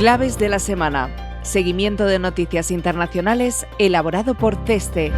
Claves de la semana. Seguimiento de noticias internacionales elaborado por CESTE.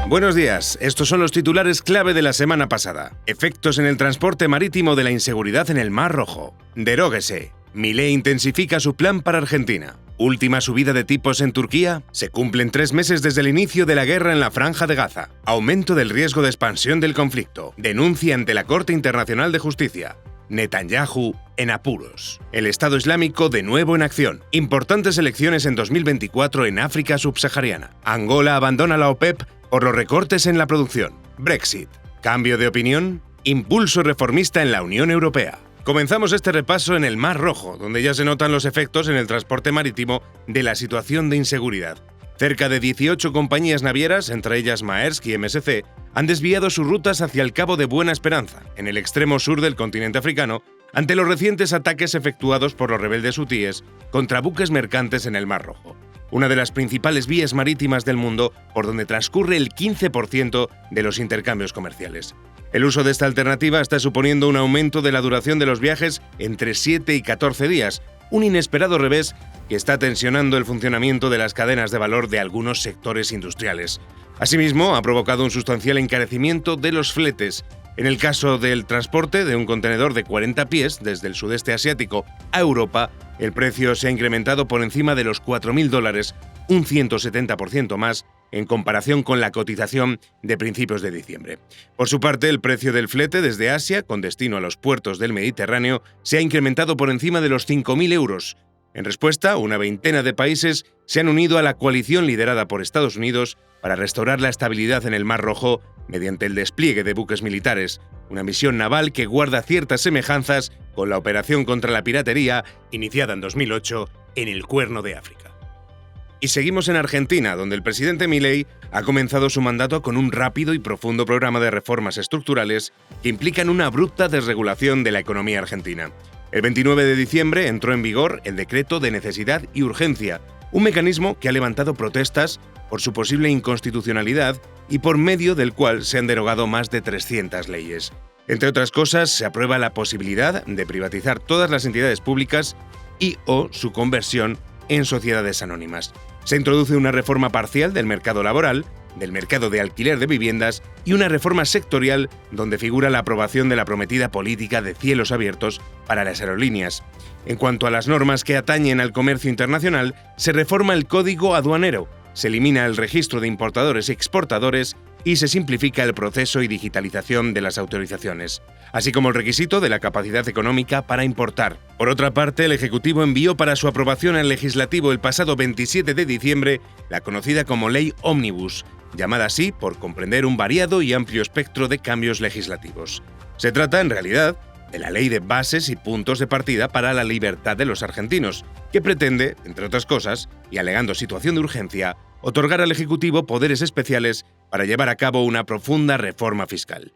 Buenos días, estos son los titulares clave de la semana pasada. Efectos en el transporte marítimo de la inseguridad en el Mar Rojo. Deróguese. Milei intensifica su plan para Argentina. Última subida de tipos en Turquía. Se cumplen 3 meses desde el inicio de la guerra en la Franja de Gaza. Aumento del riesgo de expansión del conflicto. Denuncia ante la Corte Internacional de Justicia. Netanyahu en apuros. El Estado Islámico de nuevo en acción. Importantes elecciones en 2024 en África subsahariana. Angola abandona la OPEP por los recortes en la producción. Brexit. Cambio de opinión. Impulso reformista en la Unión Europea. Comenzamos este repaso en el Mar Rojo, donde ya se notan los efectos en el transporte marítimo de la situación de inseguridad. Cerca de 18 compañías navieras, entre ellas Maersk y MSC, han desviado sus rutas hacia el Cabo de Buena Esperanza, en el extremo sur del continente africano, ante los recientes ataques efectuados por los rebeldes hutíes contra buques mercantes en el Mar Rojo, una de las principales vías marítimas del mundo por donde transcurre el 15% de los intercambios comerciales. El uso de esta alternativa está suponiendo un aumento de la duración de los viajes entre 7 y 14 días, un inesperado revés que está tensionando el funcionamiento de las cadenas de valor de algunos sectores industriales. Asimismo, ha provocado un sustancial encarecimiento de los fletes. En el caso del transporte de un contenedor de 40 pies desde el sudeste asiático a Europa, el precio se ha incrementado por encima de los $4.000, un 170% más en comparación con la cotización de principios de diciembre. Por su parte, el precio del flete desde Asia, con destino a los puertos del Mediterráneo, se ha incrementado por encima de los 5.000 euros. En respuesta, una veintena de países se han unido a la coalición liderada por Estados Unidos para restaurar la estabilidad en el Mar Rojo mediante el despliegue de buques militares, una misión naval que guarda ciertas semejanzas con la operación contra la piratería iniciada en 2008 en el Cuerno de África. Y seguimos en Argentina, donde el presidente Milei ha comenzado su mandato con un rápido y profundo programa de reformas estructurales que implican una abrupta desregulación de la economía argentina. El 29 de diciembre entró en vigor el decreto de necesidad y urgencia, un mecanismo que ha levantado protestas por su posible inconstitucionalidad y por medio del cual se han derogado más de 300 leyes. Entre otras cosas, se aprueba la posibilidad de privatizar todas las entidades públicas y/o su conversión en sociedades anónimas. Se introduce una reforma parcial del mercado laboral, del mercado de alquiler de viviendas y una reforma sectorial donde figura la aprobación de la prometida política de cielos abiertos para las aerolíneas. En cuanto a las normas que atañen al comercio internacional, se reforma el Código Aduanero, se elimina el registro de importadores y exportadores y se simplifica el proceso y digitalización de las autorizaciones, así como el requisito de la capacidad económica para importar. Por otra parte, el Ejecutivo envió para su aprobación al Legislativo el pasado 27 de diciembre la conocida como Ley Ómnibus, llamada así por comprender un variado y amplio espectro de cambios legislativos. Se trata, en realidad, de la Ley de Bases y Puntos de Partida para la Libertad de los Argentinos, que pretende, entre otras cosas, y alegando situación de urgencia, otorgar al Ejecutivo poderes especiales para llevar a cabo una profunda reforma fiscal.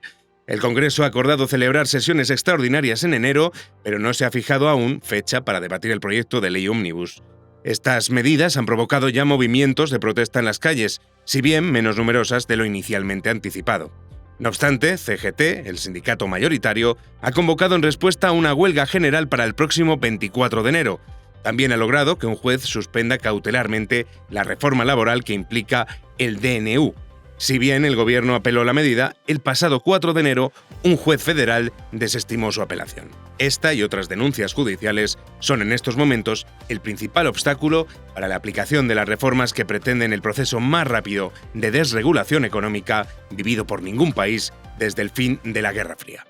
El Congreso ha acordado celebrar sesiones extraordinarias en enero, pero no se ha fijado aún fecha para debatir el proyecto de ley Ómnibus. Estas medidas han provocado ya movimientos de protesta en las calles, si bien menos numerosas de lo inicialmente anticipado. No obstante, CGT, el sindicato mayoritario, ha convocado en respuesta a una huelga general para el próximo 24 de enero. También ha logrado que un juez suspenda cautelarmente la reforma laboral que implica el DNU. Si bien el gobierno apeló la medida, el pasado 4 de enero un juez federal desestimó su apelación. Esta y otras denuncias judiciales son en estos momentos el principal obstáculo para la aplicación de las reformas que pretenden el proceso más rápido de desregulación económica vivido por ningún país desde el fin de la Guerra Fría.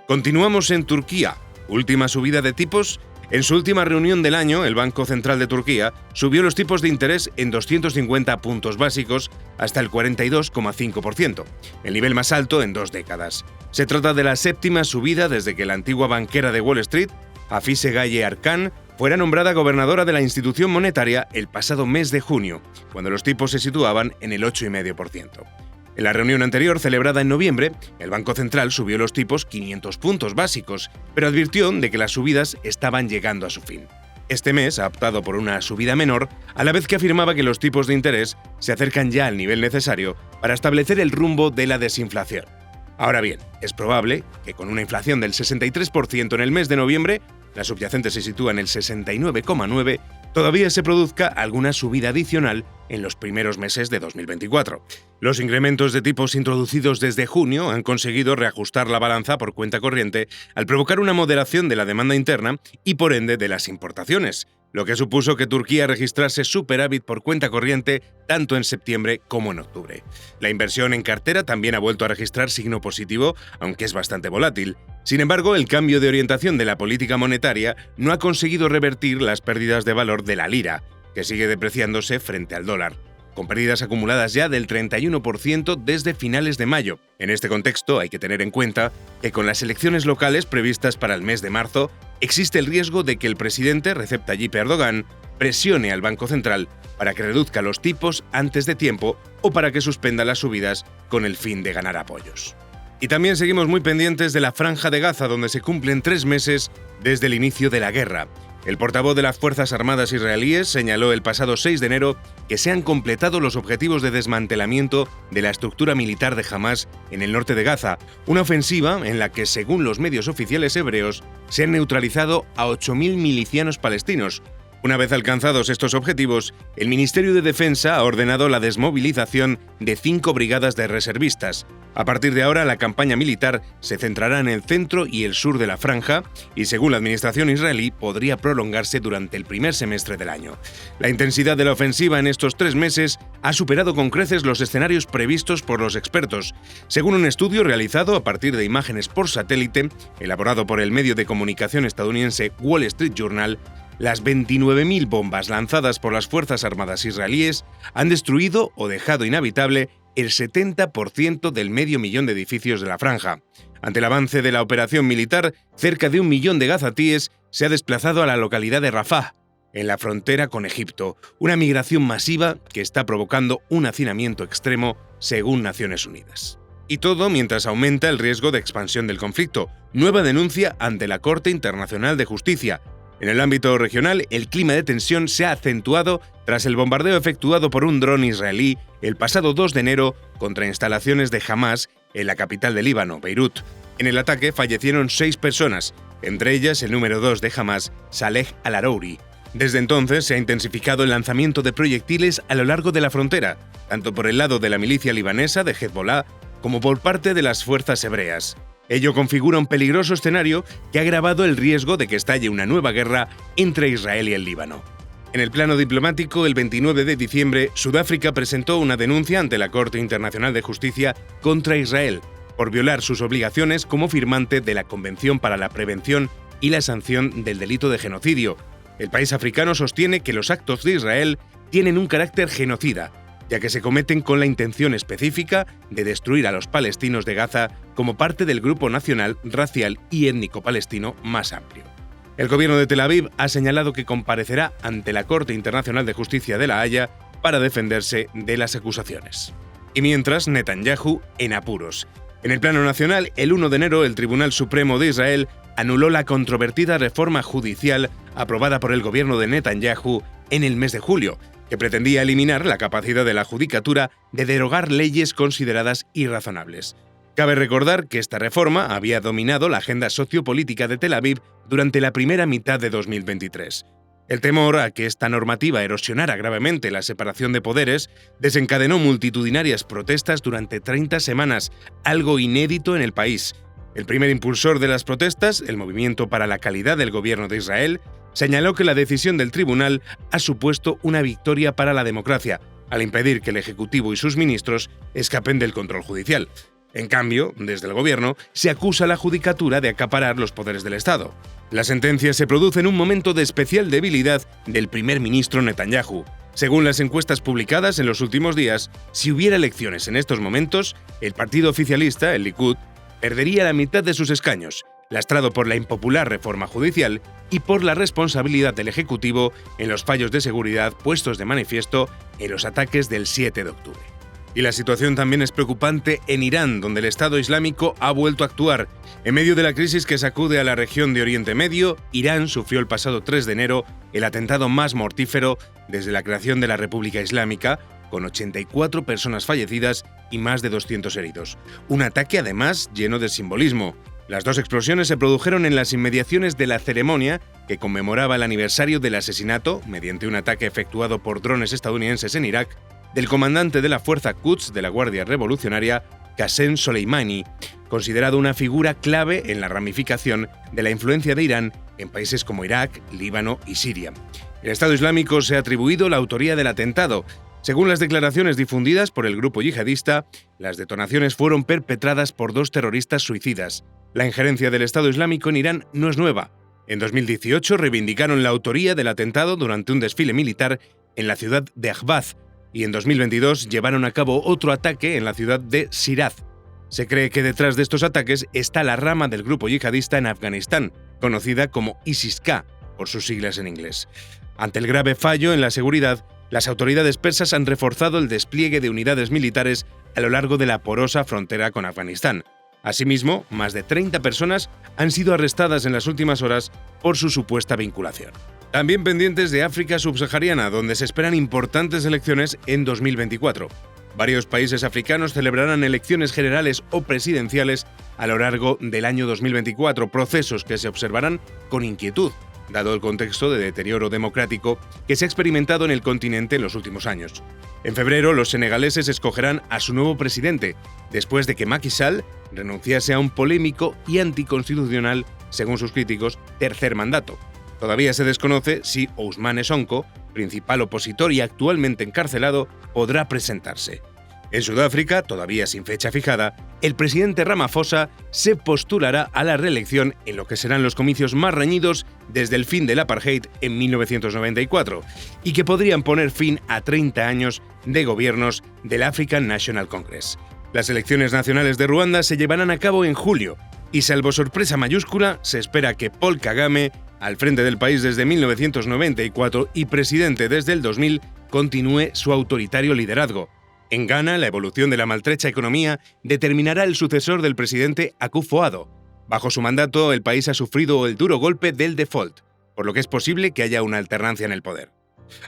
Continuamos en Turquía. Última subida de tipos. En su última reunión del año, el Banco Central de Turquía subió los tipos de interés en 250 puntos básicos hasta el 42,5%, el nivel más alto en 2 décadas. Se trata de la 7ª subida desde que la antigua banquera de Wall Street, Hafize Gaye Erkan, fuera nombrada gobernadora de la institución monetaria el pasado mes de junio, cuando los tipos se situaban en el 8,5%. En la reunión anterior, celebrada en noviembre, el Banco Central subió los tipos 500 puntos básicos, pero advirtió de que las subidas estaban llegando a su fin. Este mes ha optado por una subida menor, a la vez que afirmaba que los tipos de interés se acercan ya al nivel necesario para establecer el rumbo de la desinflación. Ahora bien, es probable que con una inflación del 63% en el mes de noviembre, la subyacente se sitúa en el 69,9%, todavía se produzca alguna subida adicional en los primeros meses de 2024. Los incrementos de tipos introducidos desde junio han conseguido reajustar la balanza por cuenta corriente al provocar una moderación de la demanda interna y por ende de las importaciones, lo que supuso que Turquía registrase superávit por cuenta corriente tanto en septiembre como en octubre. La inversión en cartera también ha vuelto a registrar signo positivo, aunque es bastante volátil. Sin embargo, el cambio de orientación de la política monetaria no ha conseguido revertir las pérdidas de valor de la lira, que sigue depreciándose frente al dólar, con pérdidas acumuladas ya del 31% desde finales de mayo. En este contexto hay que tener en cuenta que con las elecciones locales previstas para el mes de marzo, existe el riesgo de que el presidente Recep Tayyip Erdogan presione al Banco Central para que reduzca los tipos antes de tiempo o para que suspenda las subidas con el fin de ganar apoyos. Y también seguimos muy pendientes de la Franja de Gaza, donde se cumplen 3 meses desde el inicio de la guerra. El portavoz de las Fuerzas Armadas israelíes señaló el pasado 6 de enero que se han completado los objetivos de desmantelamiento de la estructura militar de Hamás en el norte de Gaza, una ofensiva en la que, según los medios oficiales hebreos, se han neutralizado a 8.000 milicianos palestinos. Una vez alcanzados estos objetivos, el Ministerio de Defensa ha ordenado la desmovilización de 5 brigadas de reservistas. A partir de ahora, la campaña militar se centrará en el centro y el sur de la franja y, según la administración israelí, podría prolongarse durante el primer semestre del año. La intensidad de la ofensiva en estos 3 meses ha superado con creces los escenarios previstos por los expertos. Según un estudio realizado a partir de imágenes por satélite, elaborado por el medio de comunicación estadounidense Wall Street Journal, las 29.000 bombas lanzadas por las Fuerzas Armadas israelíes han destruido o dejado inhabitable el 70% del 500.000 de edificios de la franja. Ante el avance de la operación militar, cerca de 1 millón de gazatíes se ha desplazado a la localidad de Rafah, en la frontera con Egipto, una migración masiva que está provocando un hacinamiento extremo, según Naciones Unidas. Y todo mientras aumenta el riesgo de expansión del conflicto. Nueva denuncia ante la Corte Internacional de Justicia. En el ámbito regional, el clima de tensión se ha acentuado tras el bombardeo efectuado por un dron israelí el pasado 2 de enero contra instalaciones de Hamás en la capital de Líbano, Beirut. En el ataque fallecieron 6 personas, entre ellas el número 2 de Hamás, Saleh al-Arouri. Desde entonces se ha intensificado el lanzamiento de proyectiles a lo largo de la frontera, tanto por el lado de la milicia libanesa de Hezbollah como por parte de las fuerzas hebreas. Ello configura un peligroso escenario que ha agravado el riesgo de que estalle una nueva guerra entre Israel y el Líbano. En el plano diplomático, el 29 de diciembre, Sudáfrica presentó una denuncia ante la Corte Internacional de Justicia contra Israel por violar sus obligaciones como firmante de la Convención para la Prevención y la Sanción del Delito de Genocidio. El país africano sostiene que los actos de Israel tienen un carácter genocida, ya que se cometen con la intención específica de destruir a los palestinos de Gaza como parte del grupo nacional, racial y étnico palestino más amplio. El gobierno de Tel Aviv ha señalado que comparecerá ante la Corte Internacional de Justicia de La Haya para defenderse de las acusaciones. Y mientras, Netanyahu en apuros. En el plano nacional, el 1 de enero, el Tribunal Supremo de Israel anuló la controvertida reforma judicial aprobada por el gobierno de Netanyahu en el mes de julio, que pretendía eliminar la capacidad de la judicatura de derogar leyes consideradas irrazonables. Cabe recordar que esta reforma había dominado la agenda sociopolítica de Tel Aviv durante la primera mitad de 2023. El temor a que esta normativa erosionara gravemente la separación de poderes desencadenó multitudinarias protestas durante 30 semanas, algo inédito en el país. El primer impulsor de las protestas, el Movimiento para la Calidad del Gobierno de Israel, señaló que la decisión del tribunal ha supuesto una victoria para la democracia, al impedir que el Ejecutivo y sus ministros escapen del control judicial. En cambio, desde el gobierno, se acusa a la judicatura de acaparar los poderes del Estado. La sentencia se produce en un momento de especial debilidad del primer ministro Netanyahu. Según las encuestas publicadas en los últimos días, si hubiera elecciones en estos momentos, el partido oficialista, el Likud, perdería la mitad de sus escaños, lastrado por la impopular reforma judicial y por la responsabilidad del Ejecutivo en los fallos de seguridad puestos de manifiesto en los ataques del 7 de octubre. Y la situación también es preocupante en Irán, donde el Estado Islámico ha vuelto a actuar. En medio de la crisis que sacude a la región de Oriente Medio, Irán sufrió el pasado 3 de enero el atentado más mortífero desde la creación de la República Islámica, con 84 personas fallecidas y más de 200 heridos. Un ataque además lleno de simbolismo. Las dos explosiones se produjeron en las inmediaciones de la ceremonia que conmemoraba el aniversario del asesinato, mediante un ataque efectuado por drones estadounidenses en Irak, del comandante de la fuerza Quds de la Guardia Revolucionaria, Qasem Soleimani, considerado una figura clave en la ramificación de la influencia de Irán en países como Irak, Líbano y Siria. El Estado Islámico se ha atribuido la autoría del atentado. Según las declaraciones difundidas por el grupo yihadista, las detonaciones fueron perpetradas por dos terroristas suicidas. La injerencia del Estado Islámico en Irán no es nueva. En 2018 reivindicaron la autoría del atentado durante un desfile militar en la ciudad de Ahvaz, y en 2022 llevaron a cabo otro ataque en la ciudad de Shiraz. Se cree que detrás de estos ataques está la rama del grupo yihadista en Afganistán, conocida como ISIS-K, por sus siglas en inglés. Ante el grave fallo en la seguridad, las autoridades persas han reforzado el despliegue de unidades militares a lo largo de la porosa frontera con Afganistán. Asimismo, más de 30 personas han sido arrestadas en las últimas horas por su supuesta vinculación. También pendientes de África subsahariana, donde se esperan importantes elecciones en 2024. Varios países africanos celebrarán elecciones generales o presidenciales a lo largo del año 2024, procesos que se observarán con inquietud, dado el contexto de deterioro democrático que se ha experimentado en el continente en los últimos años. En febrero, los senegaleses escogerán a su nuevo presidente, después de que Macky Sall renunciase a un polémico y anticonstitucional, según sus críticos, tercer mandato. Todavía se desconoce si Ousmane Sonko, principal opositor y actualmente encarcelado, podrá presentarse. En Sudáfrica, todavía sin fecha fijada, el presidente Ramaphosa se postulará a la reelección en lo que serán los comicios más reñidos desde el fin del apartheid en 1994 y que podrían poner fin a 30 años de gobiernos del African National Congress. Las elecciones nacionales de Ruanda se llevarán a cabo en julio y, salvo sorpresa mayúscula, se espera que Paul Kagame, al frente del país desde 1994 y presidente desde el 2000, continúe su autoritario liderazgo. En Ghana, la evolución de la maltrecha economía determinará el sucesor del presidente Akufo-Addo. Bajo su mandato, el país ha sufrido el duro golpe del default, por lo que es posible que haya una alternancia en el poder.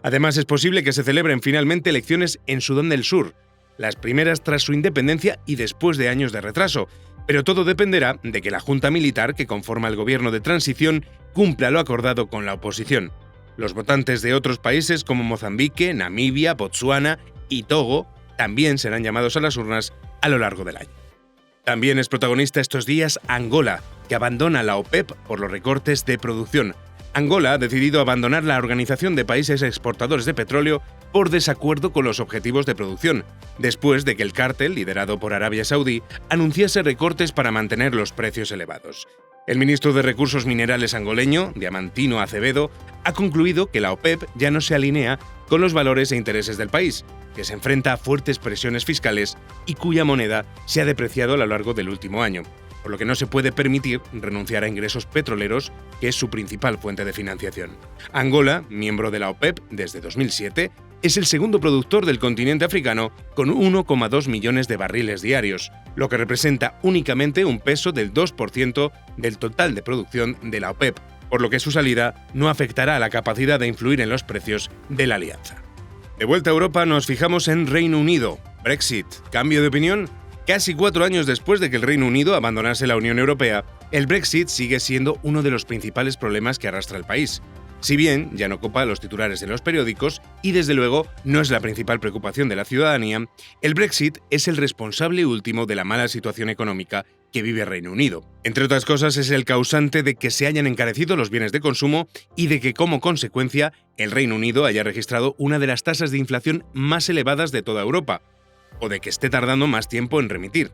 Además, es posible que se celebren finalmente elecciones en Sudán del Sur, las primeras tras su independencia y después de años de retraso, pero todo dependerá de que la junta militar que conforma el gobierno de transición cumpla lo acordado con la oposición. Los votantes de otros países como Mozambique, Namibia, Botsuana y Togo también serán llamados a las urnas a lo largo del año. También es protagonista estos días Angola, que abandona la OPEP por los recortes de producción. Angola ha decidido abandonar la Organización de Países Exportadores de Petróleo por desacuerdo con los objetivos de producción, después de que el cártel, liderado por Arabia Saudí, anunciase recortes para mantener los precios elevados. El ministro de Recursos Minerales angoleño, Diamantino Acevedo, ha concluido que la OPEP ya no se alinea con los valores e intereses del país, que se enfrenta a fuertes presiones fiscales y cuya moneda se ha depreciado a lo largo del último año, por lo que no se puede permitir renunciar a ingresos petroleros, que es su principal fuente de financiación. Angola, miembro de la OPEP desde 2007, es el segundo productor del continente africano con 1,2 millones de barriles diarios, lo que representa únicamente un peso del 2% del total de producción de la OPEP, por lo que su salida no afectará a la capacidad de influir en los precios de la alianza. De vuelta a Europa, nos fijamos en Reino Unido. Brexit. ¿Cambio de opinión? Casi 4 años después de que el Reino Unido abandonase la Unión Europea, el Brexit sigue siendo uno de los principales problemas que arrastra el país. Si bien ya no ocupa los titulares de los periódicos y desde luego no es la principal preocupación de la ciudadanía, el Brexit es el responsable último de la mala situación económica que vive el Reino Unido. Entre otras cosas, es el causante de que se hayan encarecido los bienes de consumo y de que, como consecuencia, el Reino Unido haya registrado una de las tasas de inflación más elevadas de toda Europa, o de que esté tardando más tiempo en remitir.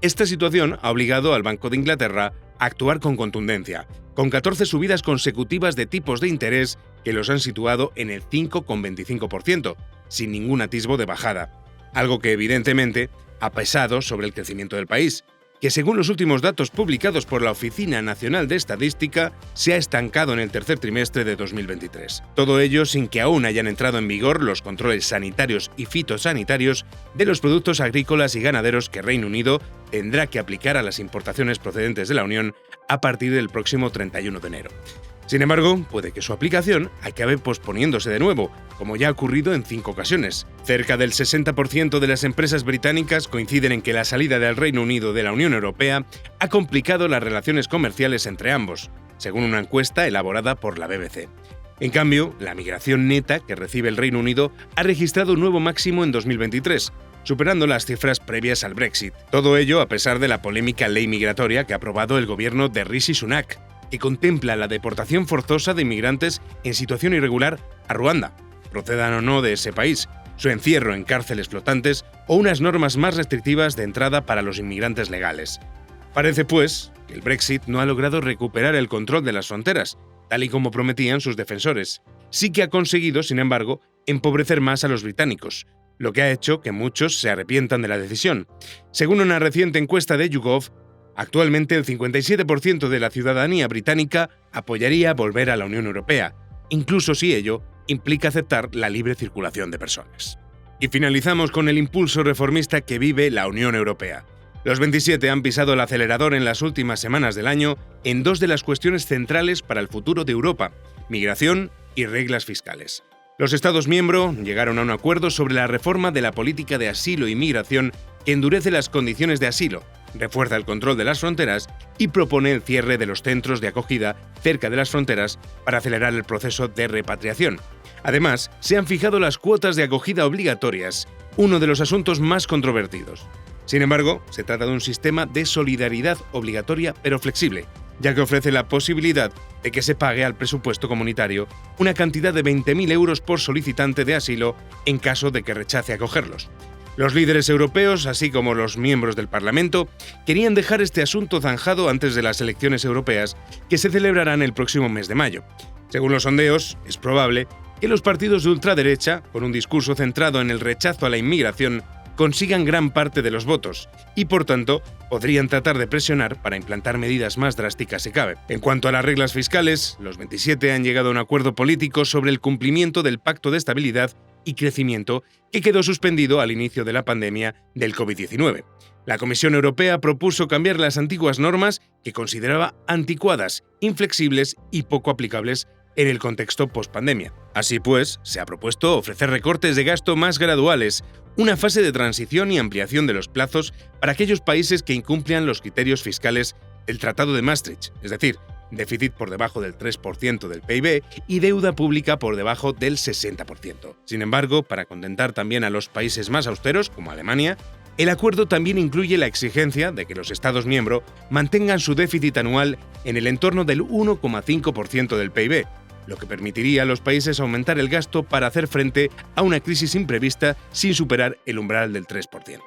Esta situación ha obligado al Banco de Inglaterra a actuar con contundencia, con 14 subidas consecutivas de tipos de interés que los han situado en el 5,25%, sin ningún atisbo de bajada, algo que evidentemente ha pesado sobre el crecimiento del país, que según los últimos datos publicados por la Oficina Nacional de Estadística, se ha estancado en el tercer trimestre de 2023. Todo ello sin que aún hayan entrado en vigor los controles sanitarios y fitosanitarios de los productos agrícolas y ganaderos que Reino Unido tendrá que aplicar a las importaciones procedentes de la Unión a partir del próximo 31 de enero. Sin embargo, puede que su aplicación acabe posponiéndose de nuevo, como ya ha ocurrido en 5 ocasiones. Cerca del 60% de las empresas británicas coinciden en que la salida del Reino Unido de la Unión Europea ha complicado las relaciones comerciales entre ambos, según una encuesta elaborada por la BBC. En cambio, la migración neta que recibe el Reino Unido ha registrado un nuevo máximo en 2023, superando las cifras previas al Brexit. Todo ello a pesar de la polémica ley migratoria que ha aprobado el gobierno de Rishi Sunak, que contempla la deportación forzosa de inmigrantes en situación irregular a Ruanda, procedan o no de ese país, su encierro en cárceles flotantes o unas normas más restrictivas de entrada para los inmigrantes legales. Parece, pues, que el Brexit no ha logrado recuperar el control de las fronteras, tal y como prometían sus defensores. Sí que ha conseguido, sin embargo, empobrecer más a los británicos, lo que ha hecho que muchos se arrepientan de la decisión. Según una reciente encuesta de YouGov, actualmente el 57% de la ciudadanía británica apoyaría volver a la Unión Europea, incluso si ello implica aceptar la libre circulación de personas. Y finalizamos con el impulso reformista que vive la Unión Europea. Los 27 han pisado el acelerador en las últimas semanas del año en 2 de las cuestiones centrales para el futuro de Europa: migración y reglas fiscales. Los Estados miembros llegaron a un acuerdo sobre la reforma de la política de asilo y migración que endurece las condiciones de asilo, refuerza el control de las fronteras y propone el cierre de los centros de acogida cerca de las fronteras para acelerar el proceso de repatriación. Además, se han fijado las cuotas de acogida obligatorias, uno de los asuntos más controvertidos. Sin embargo, se trata de un sistema de solidaridad obligatoria pero flexible, ya que ofrece la posibilidad de que se pague al presupuesto comunitario una cantidad de 20.000 euros por solicitante de asilo en caso de que rechace acogerlos. Los líderes europeos, así como los miembros del Parlamento, querían dejar este asunto zanjado antes de las elecciones europeas que se celebrarán el próximo mes de mayo. Según los sondeos, es probable que los partidos de ultraderecha, con un discurso centrado en el rechazo a la inmigración, consigan gran parte de los votos y, por tanto, podrían tratar de presionar para implantar medidas más drásticas si cabe. En cuanto a las reglas fiscales, los 27 han llegado a un acuerdo político sobre el cumplimiento del Pacto de Estabilidad y Crecimiento que quedó suspendido al inicio de la pandemia del COVID-19. La Comisión Europea propuso cambiar las antiguas normas que consideraba anticuadas, inflexibles y poco aplicables en el contexto post-pandemia. Así pues, se ha propuesto ofrecer recortes de gasto más graduales, una fase de transición y ampliación de los plazos para aquellos países que incumplan los criterios fiscales del Tratado de Maastricht, es decir, déficit por debajo del 3% del PIB y deuda pública por debajo del 60%. Sin embargo, para contentar también a los países más austeros, como Alemania, el acuerdo también incluye la exigencia de que los Estados miembros mantengan su déficit anual en el entorno del 1,5% del PIB, lo que permitiría a los países aumentar el gasto para hacer frente a una crisis imprevista sin superar el umbral del 3%.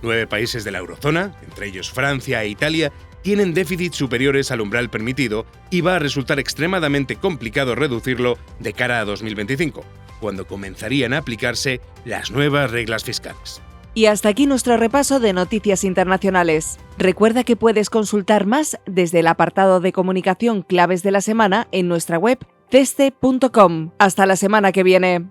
9 países de la eurozona, entre ellos Francia e Italia, tienen déficits superiores al umbral permitido y va a resultar extremadamente complicado reducirlo de cara a 2025, cuando comenzarían a aplicarse las nuevas reglas fiscales. Y hasta aquí nuestro repaso de noticias internacionales. Recuerda que puedes consultar más desde el apartado de comunicación Claves de la Semana en nuestra web ceste.com. Hasta la semana que viene.